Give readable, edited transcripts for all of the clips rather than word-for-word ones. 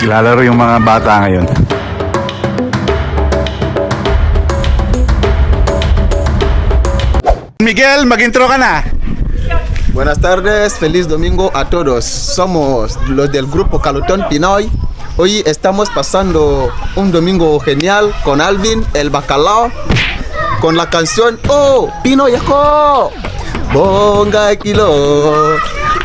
Lalaro yung mga bata ngayon. Miguel, mag-intro ka na. Buenas tardes, feliz domingo a todos. Somos los del grupo Calutón Pinoy. Hoy estamos pasando un domingo genial con Alvin, el bacalao, con la canción Oh, Pinoyaco. Bonga kilo,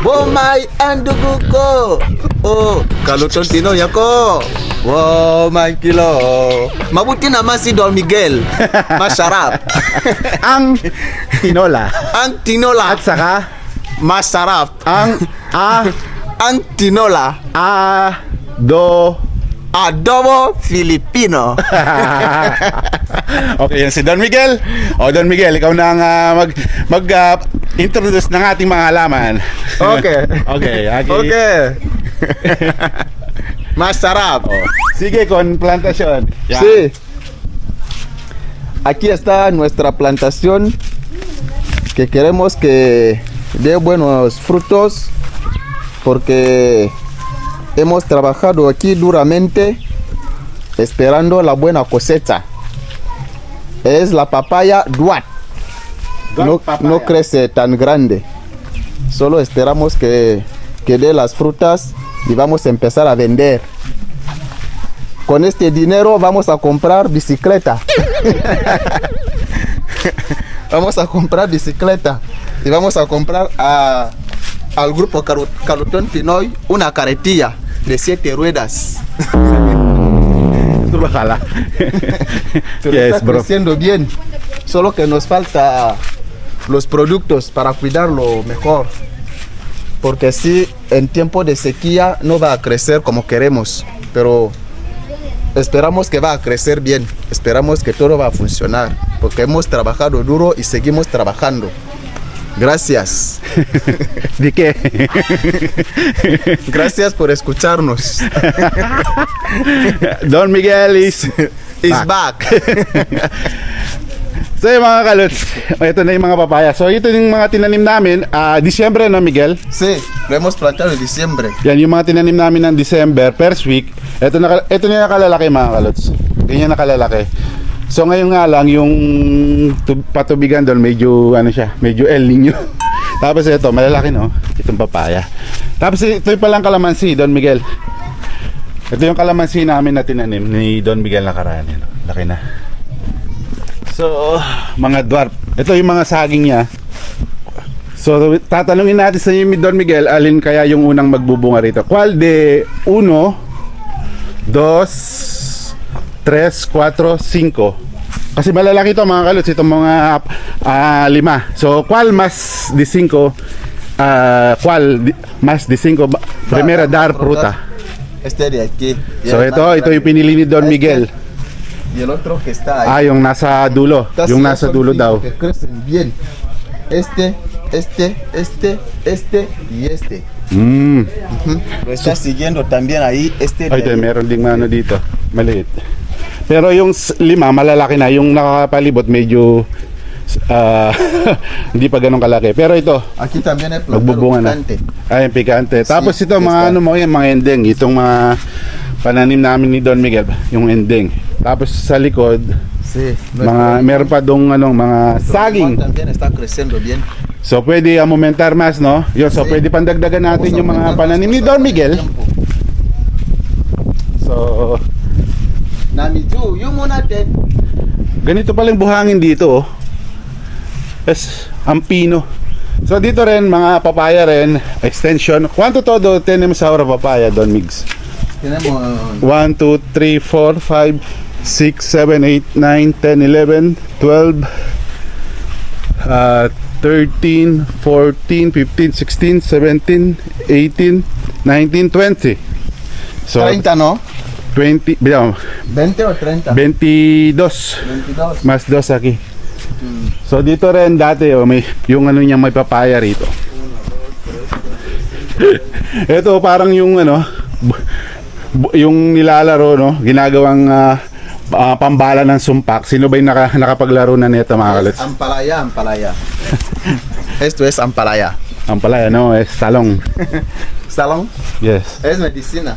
bomay anduguko. Oh, Calutón Pinoyaco. Wow, my kilo. Mabuti naman si Don Miguel. Masarap. Ang tinola. Ang tinola. At saka Masarap. ang Ang tinola. Adobo Filipino. Okay, yan si Don Miguel. O Don Miguel, ikaw na ang introduce ng ating mga halaman. Okay. Okay. Okay. Masarap. Sige, con plantación. Yan. Sí. Aquí está nuestra plantación que queremos que dé buenos frutos porque hemos trabajado aquí duramente esperando la buena cosecha. Es la papaya Duat. No crece tan grande. Solo esperamos que dé las frutas y vamos a empezar a vender. Con este dinero vamos a comprar bicicleta. Vamos a comprar bicicleta y vamos a comprar al grupo Calutón Pinoy una carretilla de 7 ruedas. Tú bájala. Pero Yes, está bro. creciendo bien. Solo que nos falta los productos para cuidarlo mejor. Porque si en tiempo de sequía no va a crecer como queremos. Pero esperamos que va a crecer bien. Esperamos que todo va a funcionar. Porque hemos trabajado duro y seguimos trabajando. Gracias. ¿De qué? Gracias por escucharnos. Don Miguel is back. So yung mga kalots, ito na yung mga papaya. So ito yung mga tinanim namin, Disyembre na Miguel. Sí, lo hemos plantado en diciembre. Yan yung mga tinanim namin ng December, first week. Ito na nakalalaki mga kalots. Ganyan nakalalaki. So ngayon nga lang yung patubigan doon medyo medyo El Nino. Tapos ito, malalaki no, itong papaya. Tapos ito yung palang kalamansi, Don Miguel. Ito yung kalamansi namin na tinanim ni Don Miguel nakaraan. Yan, laki na. So, mga dwarf. Ito yung mga saging niya. So, tatanungin natin sa inyo, Don Miguel, alin kaya yung unang magbubunga rito? ¿Cuál de 1, 2, 3, 4, 5? Kasi malalaki ito mga kalots, itong mga 5. So, ¿cuál más de 5? ¿Cuál más de 5? Primera dar fruta. Este de aquí. So, ito yung pinili ni Don Miguel. Y el otro que está ahí. Yung nasa dulo. Estas Yung sí nasa son dulo cinco daw. que crecen bien. Este y este. Lo está siguiendo también ahí. Este Ay, de ahí. meron ding ano dito. Maliit. Pero yung 5, malalaki na. Yung nakakapalibot, medyo hindi pa ganun kalaki. Pero ito, Aquí también hay magbubunga na. picante. Ay, pikante. Tapos ito, mga yes, mga ending. Itong mga pananim namin ni Don Miguel, yung ending. Tapos sa likod, Sí. meron pa dong mga saging. También está creciendo bien. So pwede aumentar mas, no? Yun, so Sí. pwede pandagdagan natin Vamos a yung mga aumentar pananim ni más Don con el Miguel. tiempo. So, Namiju, yung muna din. ganito palang buhangin dito, oh. Es ang pino. So dito rin mga papaya rin, extension. ¿Cuánto todo tenemos ahora papaya, Don Migs? Tenemos 1, 2, 3, 4, 5, 6, 7, 8, 9, 10, 11, 12, 13, 14, 15, 16, 17, 18, 19, 20. So 30, ¿no? 20, 20 o 30. 22. 22. Mas 2 aquí. So dito rin dati may yung niya may papaya rito. Ito parang yung yung nilalaro no, ginagawang pambala ng sumpak. Sino ba yung nakapaglaro na nito mga kalits? Ampalaya. Esto es ampalaya. Ampalaya no, es talong. Salón Yes. es medicina.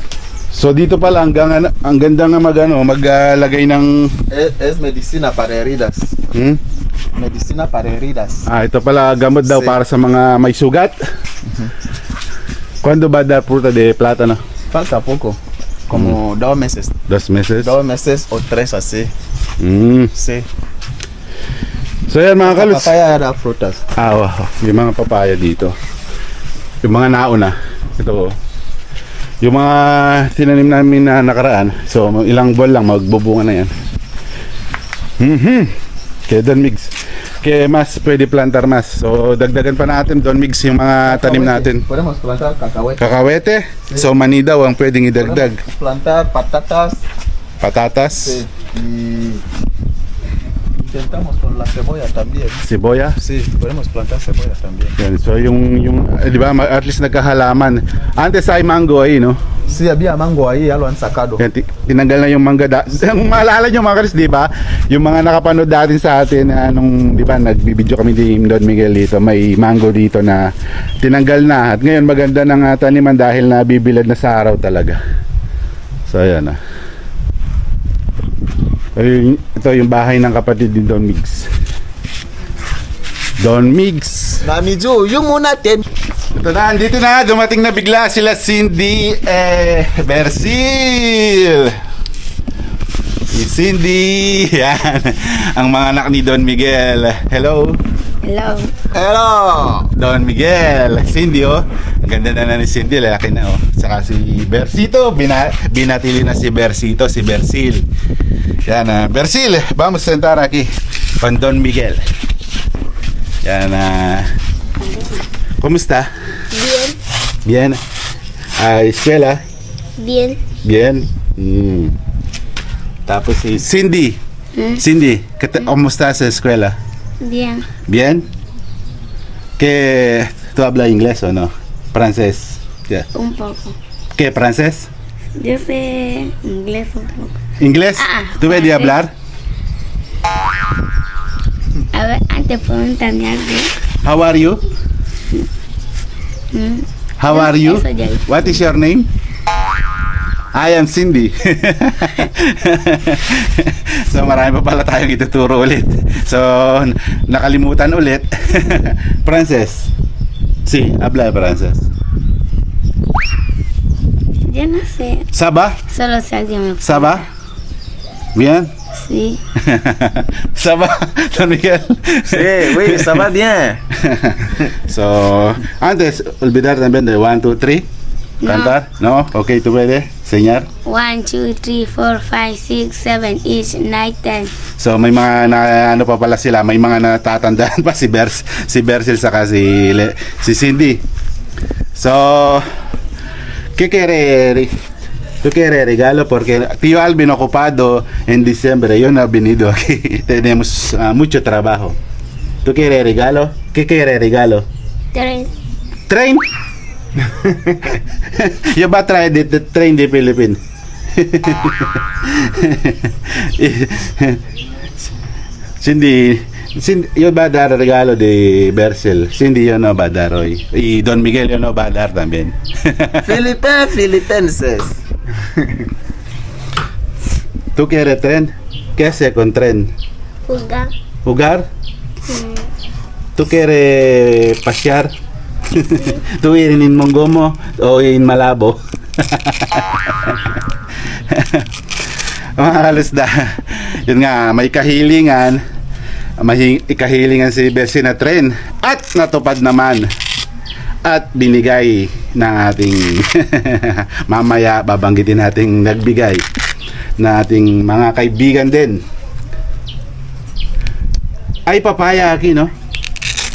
So dito pala ang ganda nga maglagay ng Es medicina para heridas. Medicina para heridas. ito pala gamot daw Sí. para sa mga may sugat. Cuando va a dar fruta de plátano? Falta poco. Como 2 meses. 2 meses. 2 meses o 3 así. Mm. Sí. So yan mga La kaluts. papaya da frutas. Wow. Yung mga papaya dito. Yung mga nauna. Ito. Yung mga tinanim namin na nakaraan. So ilang buwan lang magbubunga na yan. Kaya Don Migs. Kaya mas pwede plantar mas. So dagdagan pa natin Don Migs yung mga tanim natin. Podemos plantar cacahuete. Kakawete. So mani daw ang pwedeng idagdag. Podemos plantar patatas. Patatas. Sí. Y intentamos con la cebolla también. Siboya. Sí, podemos plantar cebolla también. Yan. So yung di ba at least nagkahalaman. Antes ay mango ay no. Sí, había mango ahí, ya lo han sacado. Yan, tinanggal na yung mangga Kung maalala nyo mga kalis, di ba? Yung mga nakapanood dati sa atin nung, di ba, nagbibideo kami ni Don Miguel dito, may mango dito na tinanggal na. At ngayon maganda ng taniman dahil nabibilad na sa araw talaga. So ayan ito yung bahay ng kapatid ni Don Migs. Don Migs. Namiju, yung muna ten. Ito na, andito na, dumating na bigla sila Cindy Bersil. Si Cindy, yan, ang mga anak ni Don Miguel. Hello, Hello. Hello. Don Miguel. Cindy, oh, ang ganda na ni Cindy, lalaki na, oh. Saka si Bersito, binatili na si Bersito, si Bersil. Yan, Bersil, vamos a sentar aquí con Don Miguel. Yan, ¿cómo está? Bien. Bien. Escuela. Bien. Bien. Tapos si Cindy. Cindy, ¿cómo estás en la escuela? Bien. Bien. ¿Qué tú hablas inglés o no? Francés. Yeah. Un poco. ¿Qué francés? Yo sé inglés un poco. ¿Inglés? ¿Tú ves de francés. hablar? A ver, antes pregúntame algo. How are you? How are you? Eso ya dije. What is your name? I am Cindy. So marami pa pala tayong ituturo ulit. So nakalimutan ulit. Frances. Sí, habla de francés. Yo no sé. Ça va? Solo sé alguien me Ça va? Bien? Sí. Ça va, Don Miguel? Sí, oui, ça va bien. So, antes, olvidar también de 1, 2, 3. No. Cantar? No? Ok, ¿tú puedes enseñar? 1, 2, 3, 4, 5, 6, 7, 8, 9, 10. So, may mga ano pa pala sila, may mga natatandaan pa si Bersil saka si Cindy. So, ¿qué quiere? ¿Tú quieres regalo? Porque tío Alvin ocupado en diciembre, yo no he venido aquí. Tenemos mucho trabajo. ¿Tú quieres regalo? ¿Qué quieres regalo? 3. Train? Yo va a traer de train de Philippines. Cindy, yo va a dar regalo de Bercel. Cindy yo no va a dar hoy. Y Don Miguel yo no va a dar también. Filipenses. ¿Tú quieres tren? ¿Qué hace con tren? Jugar. ¿Jugar? ¿Tú quieres pasear? ¿Tú ir en Mongomo o en Malabo? Mga kalusda, yun nga, may kahilingan si Bersi na tren at natupad naman at binigay ng ating mamaya babanggitin nating nagbigay na ating mga kaibigan din ay papaya aquí, no?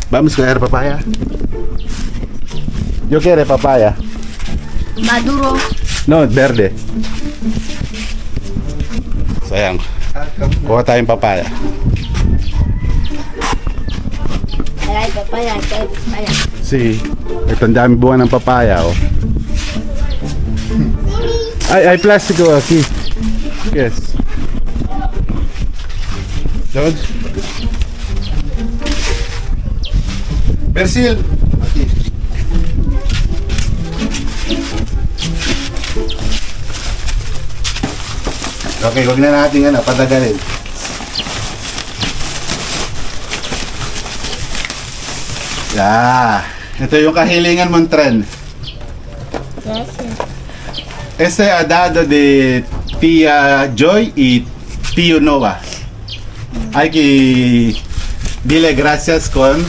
Vamos a coger papaya. Yo quiero papaya. Maduro. No, verde. Sayang. Kuha tayong papaya. Ay, papaya, ay, papaya. Si, ito ang dami buwan ng papaya, oh. Ay, plástico aquí. Yes. George? Persil! Aquí. Okay, huwag na natin patagalin. Ito yung kahilingan mong tren. Gracias. Este ha dado de tía Joy y tío Noah. Hay que dile gracias con...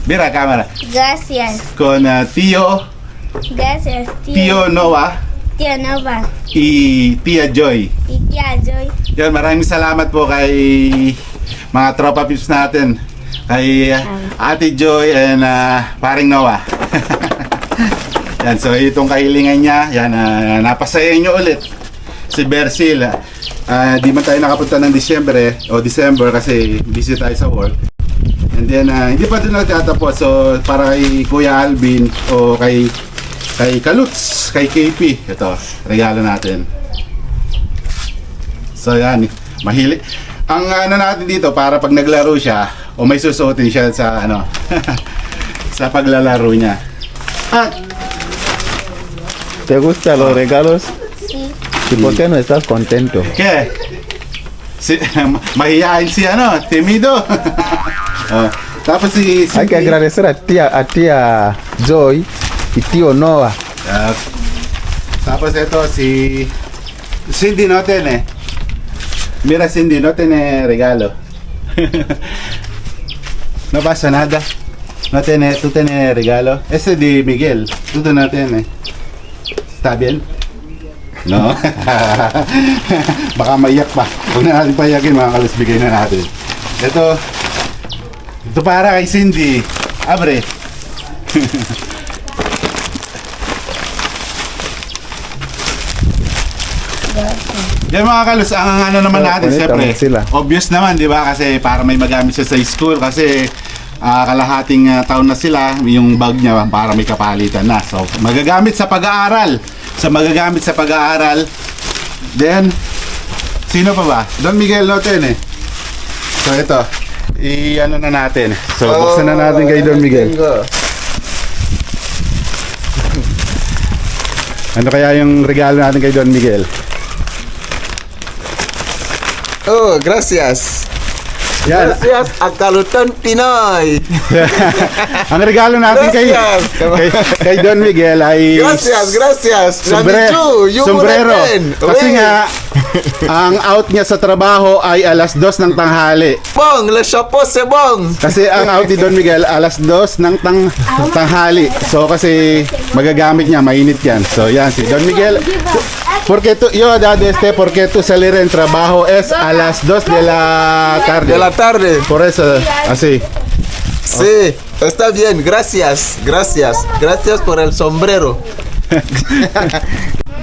Mira cámara. Gracias. Con tío Gracias, tío. Noah Tío Nova. y tía Joy. Y tía Joy. Yan, maraming salamat po kay mga tropa pips natin. Kay Ate Joy and paring Noah. Yan, so itong kahilingan niya, yan, napasaya nyo ulit. Si Bersil, di man tayo nakapunta ng December kasi busy tayo sa work. And then, hindi pa doon nagtatapos. So, para kay Kuya Alvin o kay Kaluts, kay KP, ito, regalo natin. So, yan, mahili. Ang natin dito, para pag naglaro siya, o may susuotin siya sa, sa paglalaro niya. At, ¿Te gustan los regalos? Sí. ¿Y por qué no estás contento? ¿qué? Si, mahihain si timido. Tapos si Hay que agradecer a tía Joy y tío Noah. Tapos ito si Cindy no tiene. Mira Cindy, no tiene regalo. No pasa nada. No tiene, tú tienes regalo. Ese de Miguel, tú no tienes. ¿Está bien? No? Baka maiyak pa. Huwag na natin payakin mga kalos, bigay na natin. Ito para kay Cindy. Abre. Yan mga kalos, ang naman natin, bonita siyempre, sila. obvious naman, di ba? Kasi para may magamit siya sa school, kasi kalahating taon na sila, yung bag niya para may kapalitan na. So, magagamit sa pag-aaral. Then, sino pa ba? Don Miguel Loten eh. So, ito. I-ano na natin. So, buksan na natin kay Don Miguel. Ano kaya yung regalo natin kay Don Miguel? Oh, gracias. Yan. Gracias a Calutón Pinoy. Ang regalo natin kay Don Miguel ay Gracias. sombrero. Kasi nga, ang out niya sa trabaho ay alas 2 ng tanghali. Bong, le chapeau c'est bon. Kasi ang out ni Don Miguel alas 2 ng tanghali. So kasi magagamit niya, mainit yan. So yan, si Don Miguel. Porque tú salir en trabajo es a las 2 de la tarde. De la tarde. Por eso, así. Sí, está bien. Gracias por el sombrero.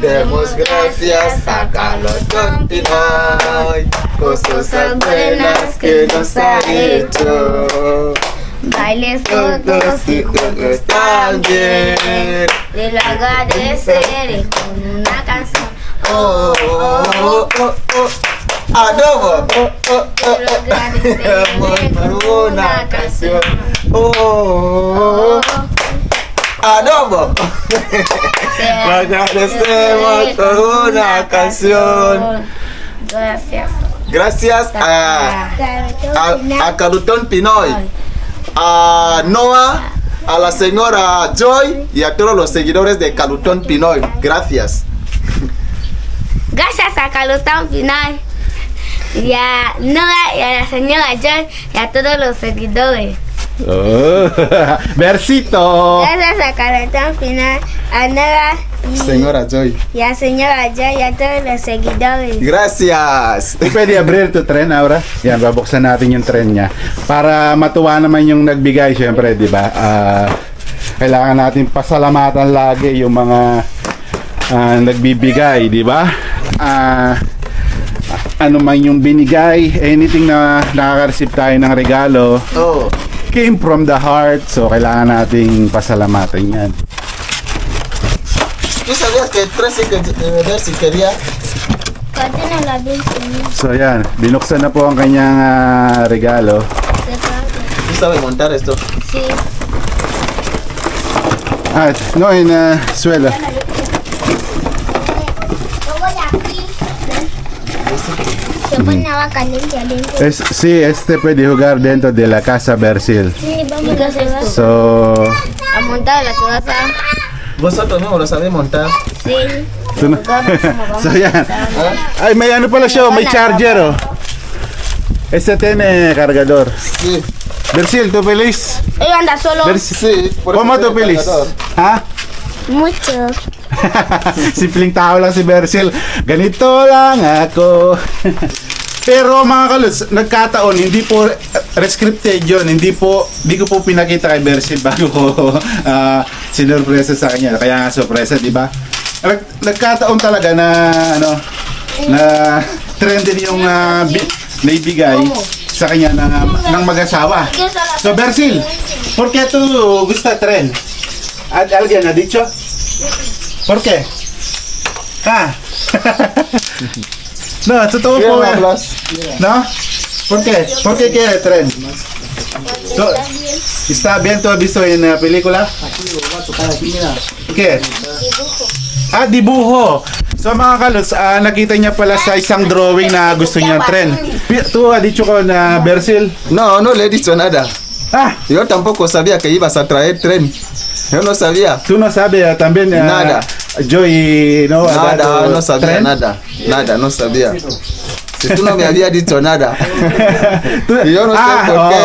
Demos gracias a Calutón Pinoy por sus buenas que nos ha hecho. Bailes todos y todos también. Le lo agradeceré con una canción. Oh, oh, oh, oh. Adobo. Le lo agradeceré con una canción. Oh, adobo. Lo agradecemos con una canción. Gracias a Calutón Pinoy, a Noah, a la señora Joy y a todos los seguidores de Calutón Pinoy. Gracias. Gracias a Calutón Pinoy y a Noah y a la señora Joy y a todos los seguidores. Oh, versito. Gracias a Calutón Pinoy, a Noah Señora Joy. y a señora Joy y a todos los seguidores. Gracias. Pwede abrir to tren ahora. Yan, babuksan natin yung tren niya. Para matuwa naman yung nagbigay, syempre, di ba? Kailangan natin pasalamatan lagi yung mga nagbibigay, di ba? Ano man yung binigay, anything na nakaka-receive tayo ng regalo, Oh. came from the heart. So, kailangan nating pasalamatan yan. ¿Tú sabías que Tracy Versi quería? Corten la Virgen. So, yan. Binuksan na po ang kanyang regalo. ¿Tú sabes montar esto? Sí. No, en suela. Se pone agua caliente adentro. Sí, este puede jugar dentro de la casa Bersil. Sí, vamos a hacer esto. So, A montar la casa. Vosotros mismos lo sabéis montar. Sí. so, so yan. Ay, may ano pala siya, may charger oh. Este tiene cargador. Sí. Bersil, ¿tú feliz? Ella anda solo. Bersil, Sí. por eso ¿cómo tiene tú feliz? cargador. Ha? Mucho. Simpleng tao lang si Bersil. Ganito lang ako. Pero mga kalos, nagkataon, hindi po rescripted yun. Hindi ko po pinakita kay Bersil bago ko sinurpresa sa kanya. Kaya nga surpresa, di ba? Nagkataon talaga na na trending yung naibigay sa kanya ng mag-asawa. So Bersil, ¿por qué tú gusta tren? ¿Alguien ha dicho? ¿Por qué? Ah. No, totoo ¿Quién po. hablas? ¿No? ¿Por qué? ¿Por qué quiere tren? So, ¿Está bien? ¿Tú has visto en la película? ¿Qué? Ah, dibuho. So mga kalos, nakita niya pala sa isang drawing na gusto niya tren. Tu ha dicho ko na Bersil. No, no le he dicho nada. Ah, Yo tampoco sabía que ibas a traer tren. Yo no sabía. tú no sabes también. Nada. Joy, no, ha Nada, dado no sabía tren? nada. Nada, no sabía. Si tú no me habías dicho nada. Tú- Y yo no sé por qué.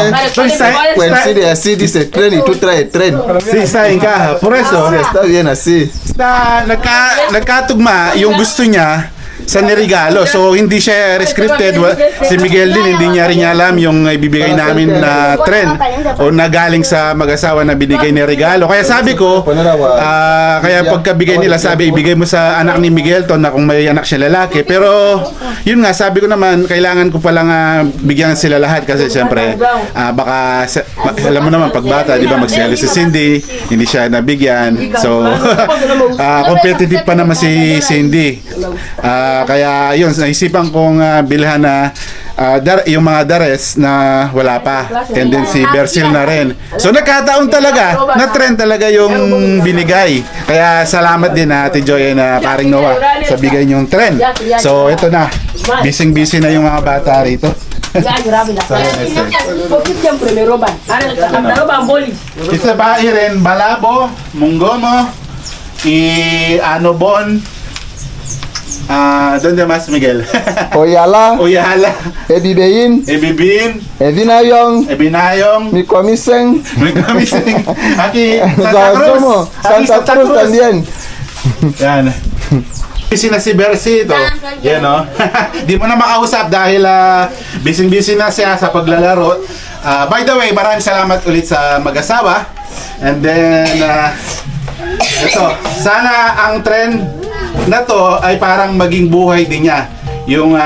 Pues Coincide así, dice tren y tú traes tren. sí, está en caja. Por eso, Está bien así. nagkatugma yung gusto niya sa nirigalo. So, hindi siya scripted. Si Miguel din, hindi niya rin alam yung ibibigay namin na trend o na galing sa mag-asawa na binigay ni regalo. Kaya sabi ko, kaya pagkabigay nila, sabi, ibigay mo sa anak ni Miguel to na kung may anak siya lalaki. Pero, yun nga, sabi ko naman, kailangan ko palang bigyan sila lahat kasi siyempre, baka, alam mo naman, pagbata, di ba, magsiyalo si Cindy, hindi siya nabigyan. So, competitive pa naman si Cindy. Kaya yun, naisipan kong bilhan na yung mga dares na wala pa. And then si Bersil na rin. So nagkataon talaga, na trend talaga yung binigay. Kaya salamat din Ate Joy na paring Noah sa bigay niyong trend. So ito na, busy na yung mga bata rito. Isa pa rin, Balabo, Mungomo, Anobon, ¿dónde más, Miguel? Oyala, Uyala, Ebibein, Ebibin, Ebinayong, Ebinayong, Mikomiseng, Miguel, aquí, Santa Zazumo, Cruz, aquí Santa Cruz también. Yan. Busy na si Bersi ito. Yan o. Di mo na makausap dahil busy na siya sa paglalaro. By the way, maraming salamat ulit sa mag-asawa. And then, ito, sana ang trend na to ay parang maging buhay din niya. Yung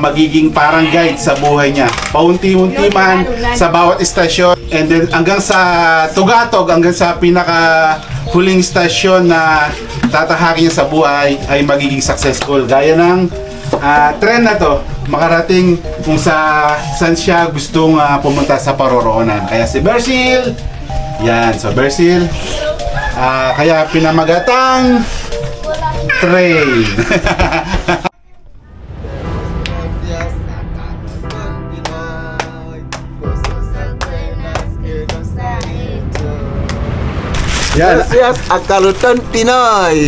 magiging parang guide sa buhay niya. Paunti-unti man sa bawat istasyon. And then hanggang sa Tugatog, hanggang sa pinaka huling istasyon na tatahakin niya sa buhay ay magiging successful. Gaya ng trend na to, makarating kung saan siya gustong pumunta sa paroroonan. Kaya si Bersil, yan. So Bersil, kaya pinamagatang train. Yan. Gracias a Carlton Pinoy.